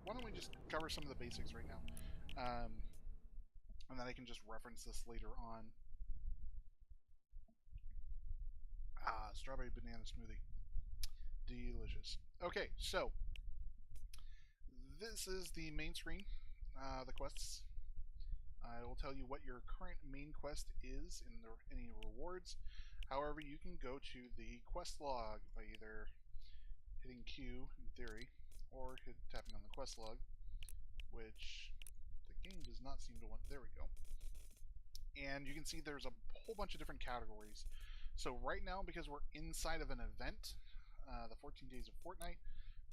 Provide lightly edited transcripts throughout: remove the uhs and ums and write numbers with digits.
why don't we just cover some of the basics right now, and then I can just reference this later on. Strawberry banana smoothie, delicious. Okay, so this is the main screen, the quests. I will tell you what your current main quest is in any rewards. However, you can go to the quest log by either hitting Q in theory, or tapping on the quest log, which the game does not seem to want. There we go. And you can see there's a whole bunch of different categories. So right now, because we're inside of an event, the 14 Days of Fortnite,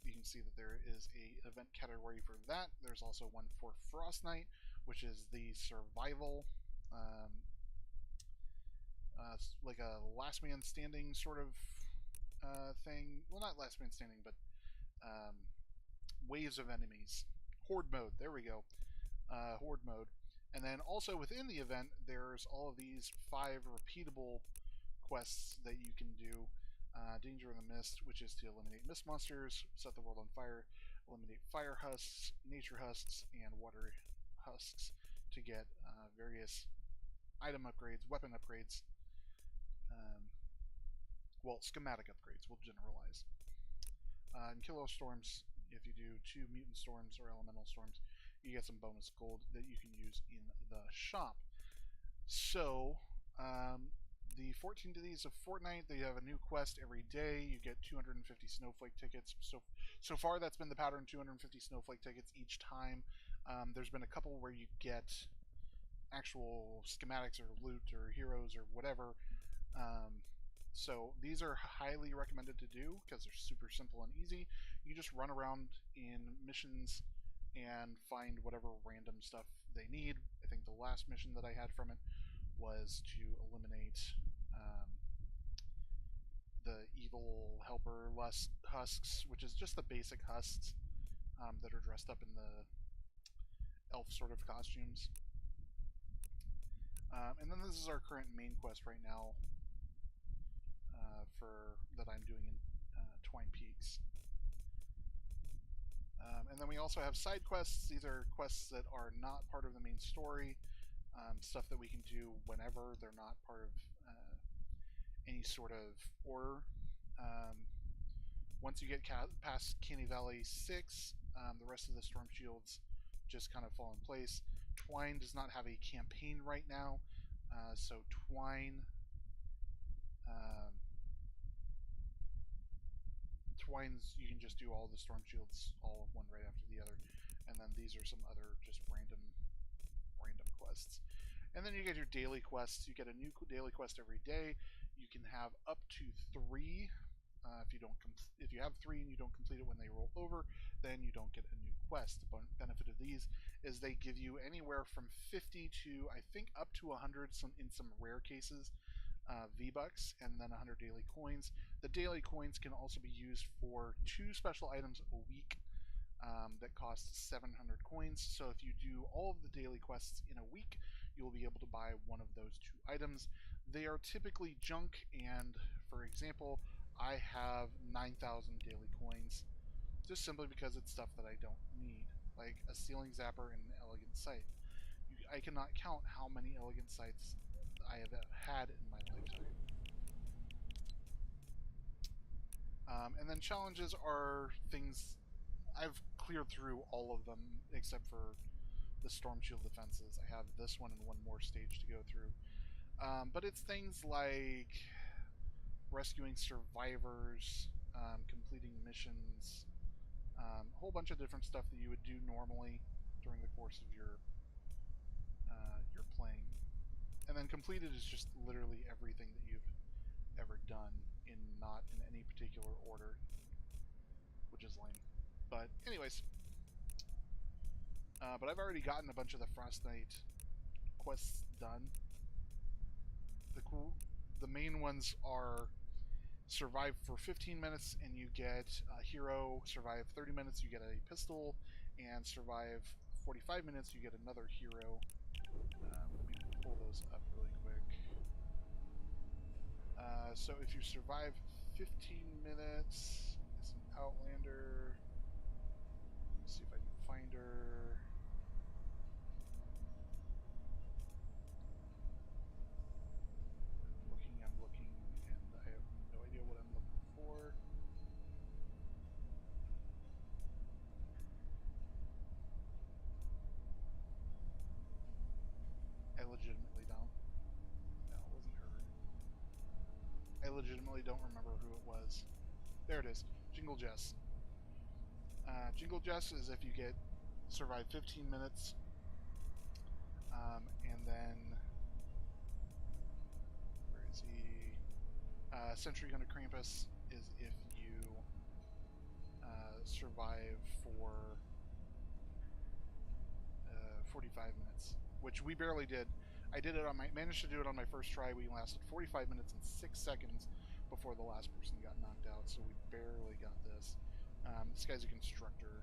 you can see that there is a event category for that. There's also one for Frostnite, which is the survival, like a last man standing sort of thing. Well, not last man standing, but waves of enemies. Horde mode, there we go. Horde mode. And then also within the event, there's all of these 5 repeatable quests that you can do. Danger in the Mist, which is to eliminate mist monsters, set the world on fire, eliminate fire husks, nature husks, and water husks to get various item upgrades, weapon upgrades, well, schematic upgrades, we'll generalize. And Killer Storms, if you do 2 mutant storms or elemental storms, you get some bonus gold that you can use in the shop. So, the 14 Days of Fortnite, they have a new quest every day. You get 250 snowflake tickets. So far, that's been the pattern, 250 snowflake tickets each time. There's been a couple where you get actual schematics or loot or heroes or whatever. So these are highly recommended to do because they're super simple and easy. You just run around in missions and find whatever random stuff they need. I think the last mission that I had from it was to eliminate the evil helper husks, which is just the basic husks that are dressed up in the elf sort of costumes. And then this is our current main quest right now that I'm doing in Twine Peaks. And then we also have side quests. These are quests that are not part of the main story, stuff that we can do whenever. They're not part of any sort of order. Once you get past Canny Valley 6, the rest of the storm shields just kind of fall in place. Twine does not have a campaign right now, so Twine's you can just do all the storm shields all one right after the other, and then these are some other just random quests. And then you get your daily quests. You get a new daily quest every day. You can have up to 3. If you have 3 and you don't complete it when they roll over, then you don't get a new quest. The benefit of these is they give you anywhere from 50 to I think up to 100 in some rare cases V-Bucks, and then 100 daily coins. The daily coins can also be used for 2 special items a week that cost 700 coins. So if you do all of the daily quests in a week, you'll be able to buy one of those 2 items. They are typically junk, and for example, I have 9,000 daily coins just simply because it's stuff that I don't need, like a ceiling zapper and an elegant sight. I cannot count how many elegant sights I have had in my lifetime. And then challenges are things I've cleared through all of them except for the storm shield defenses. I have this one and one more stage to go through. But it's things like rescuing survivors, completing missions, a whole bunch of different stuff that you would do normally during the course of your playing. And then completed is just literally everything that you've ever done, not in any particular order, which is lame. But anyways, but I've already gotten a bunch of the Frostnite quests done. The main ones are survive for 15 minutes and you get a hero, survive 30 minutes you get a pistol, and survive 45 minutes you get another hero. Let me pull those up really quick. So if you survive 15 minutes, it's an Outlander. Let's see if I can under. I'm looking, and I have no idea what I'm looking for. I legitimately don't. No, it wasn't her. I legitimately don't remember who it was. There it is. Jingle Jess. Jingle Jess is if you get survive 15 minutes, and then where is he? Sentry Gunner Krampus is if you survive for 45 minutes, which we barely did. I did it on my managed to do it on my first try. We lasted 45 minutes and 6 seconds before the last person got knocked out, so we barely got this. This guy's a constructor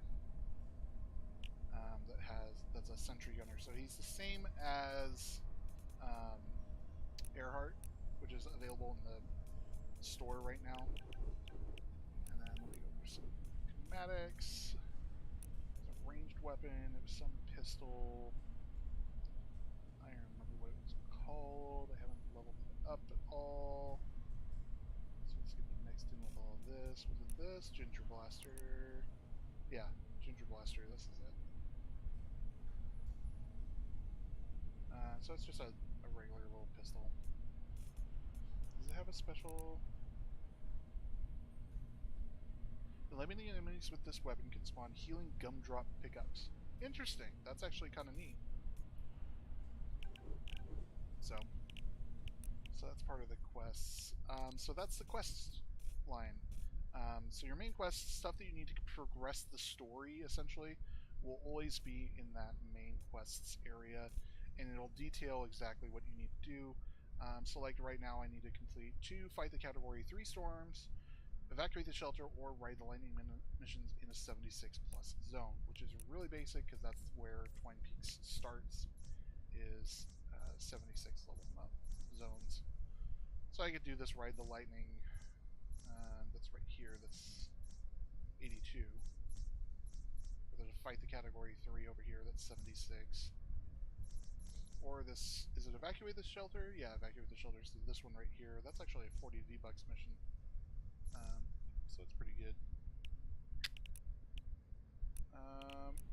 that's a sentry gunner, so he's the same as Earhart, which is available in the store right now. And then let me go for some schematics. It's a ranged weapon. It was some pistol. I don't remember what it was called. I haven't leveled it up at all. So it's gonna be mixed in with all of this. Was it this? Ginger Blaster. Yeah, Ginger Blaster. This is it. So it's just a regular little pistol. Does it have a special? Eliminating enemies with this weapon can spawn healing gumdrop pickups. Interesting. That's actually kind of neat. So that's part of the quests. So that's the quest line. So your main quest, stuff that you need to progress the story, essentially, will always be in that main quests area, and it'll detail exactly what you need to do. So like right now I need to complete 2 fight the category 3 storms, evacuate the shelter, or ride the lightning missions in a 76 plus zone, which is really basic because that's where Twine Peaks starts, is 76 level up zones. So I could do this ride the lightning, that's right here, that's 82. Or there's a fight the category 3 over here, that's 76. Or this, is it evacuate the shelter? Yeah, evacuate the shelter. So this one right here, that's actually a 40 V-Bucks mission. So it's pretty good.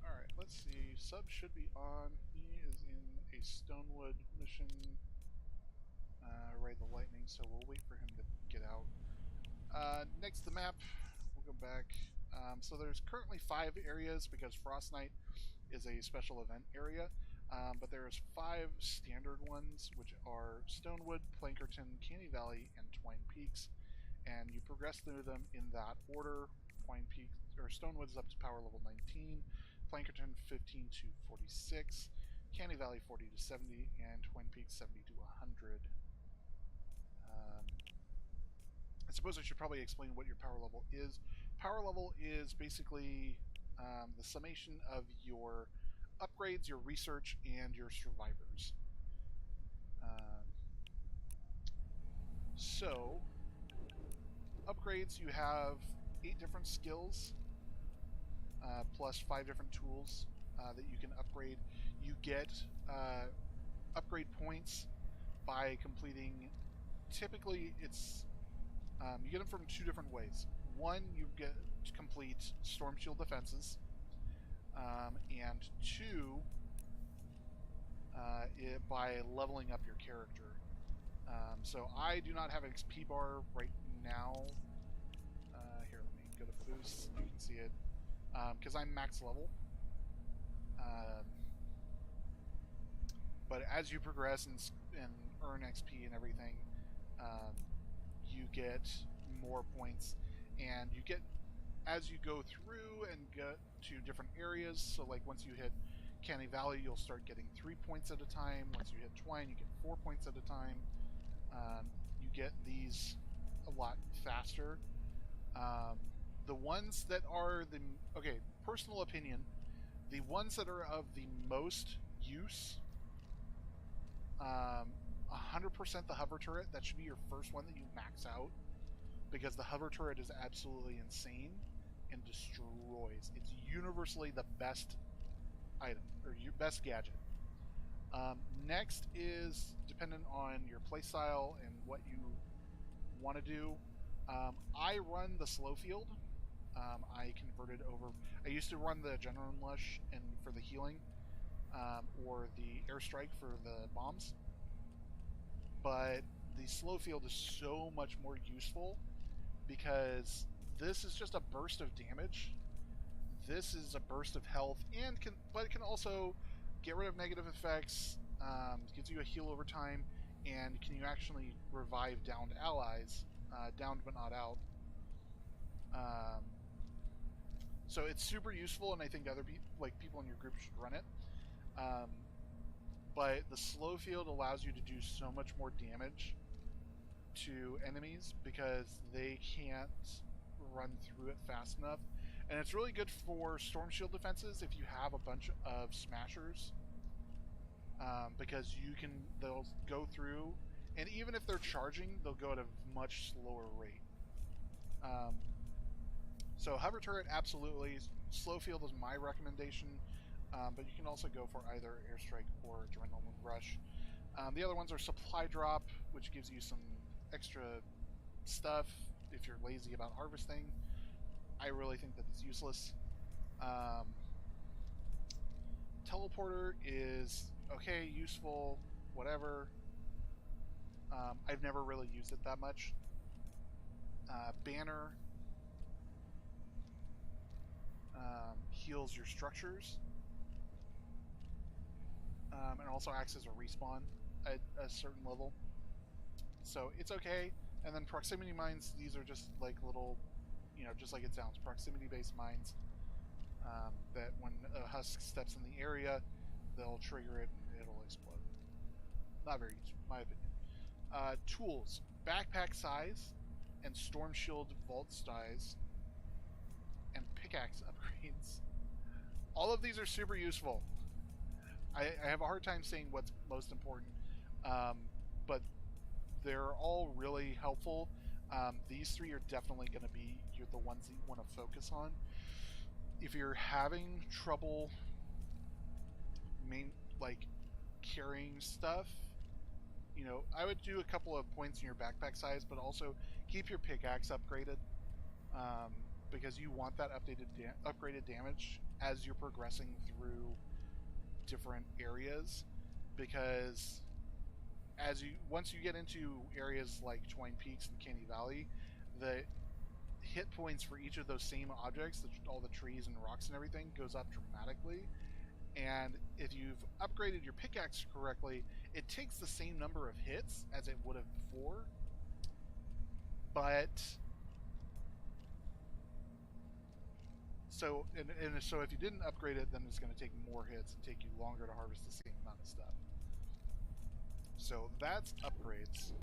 Alright, let's see. Sub should be on. He is in a Stonewood mission. Ride the lightning, so we'll wait for him to get out. Next, the map. We'll go back. So there's currently 5 areas because Frost Night is a special event area. But there's 5 standard ones, which are Stonewood, Plankerton, Canny Valley, and Twine Peaks. And you progress through them in that order. Twine Peaks, or Stonewood is up to power level 19, Plankerton 15 to 46, Canny Valley 40 to 70, and Twine Peaks 70 to 100. I suppose I should probably explain what your power level is. Power level is basically the summation of your upgrades, your research, and your survivors. So, upgrades, you have 8 different skills, plus 5 different tools that you can upgrade. You get upgrade points by completing, typically it's, you get them from 2 different ways. One, you get to complete Storm Shield defenses, and 2, by leveling up your character. So I do not have an XP bar right now. Here, let me go to boost. You can see it, because I'm max level. But as you progress and earn XP and everything, you get more points, and you get, as you go through and get to different areas. So like once you hit Canny Valley, you'll start getting 3 points at a time. Once you hit Twine, you get 4 points at a time. You get these a lot faster. The ones that are the, okay, personal opinion, the ones that are of the most use, 100% the hover turret. That should be your first one that you max out, because the hover turret is absolutely insane and destroys. It's universally the best item or your best gadget. Next is dependent on your playstyle and what you want to do. I run the slow field. I converted over. I used to run the adrenaline lush and for the healing, or the airstrike for the bombs. But the slow field is so much more useful because this is just a burst of damage. This is a burst of health, and but it can also get rid of negative effects. Gives you a heal over time, and can you actually revive downed allies, downed but not out. Um, so it's super useful, and I think other people in your group should run it. Um, but the slow field allows you to do so much more damage to enemies because they can't run through it fast enough. And it's really good for storm shield defenses if you have a bunch of smashers, because they'll go through, and even if they're charging, they'll go at a much slower rate. So hover turret, absolutely. Slow field is my recommendation, but you can also go for either airstrike or adrenaline rush. The other ones are supply drop, which gives you some extra stuff if you're lazy about harvesting. I really think that it's useless. Teleporter is okay, useful, whatever. I've never really used it that much. Banner heals your structures, and also acts as a respawn at a certain level. So it's okay. And then proximity mines, these are just like little, just like it sounds, proximity-based mines, that when a husk steps in the area, they'll trigger it and it'll explode. Not very useful, in my opinion. Tools, backpack size, and storm shield vault size, and pickaxe upgrades. All of these are super useful. I have a hard time saying what's most important, but they're all really helpful. These three are definitely going to be the ones that you want to focus on. If you're having trouble carrying stuff, I would do a couple of points in your backpack size, but also keep your pickaxe upgraded, because you want that upgraded damage as you're progressing through different areas. Because once you get into areas like Twine Peaks and Candy Valley, the hit points for each of those same objects, all the trees and rocks and everything, goes up dramatically. And if you've upgraded your pickaxe correctly, it takes the same number of hits as it would have before, but so if you didn't upgrade it, then it's going to take more hits and take you longer to harvest the same amount of stuff. So that's upgrades.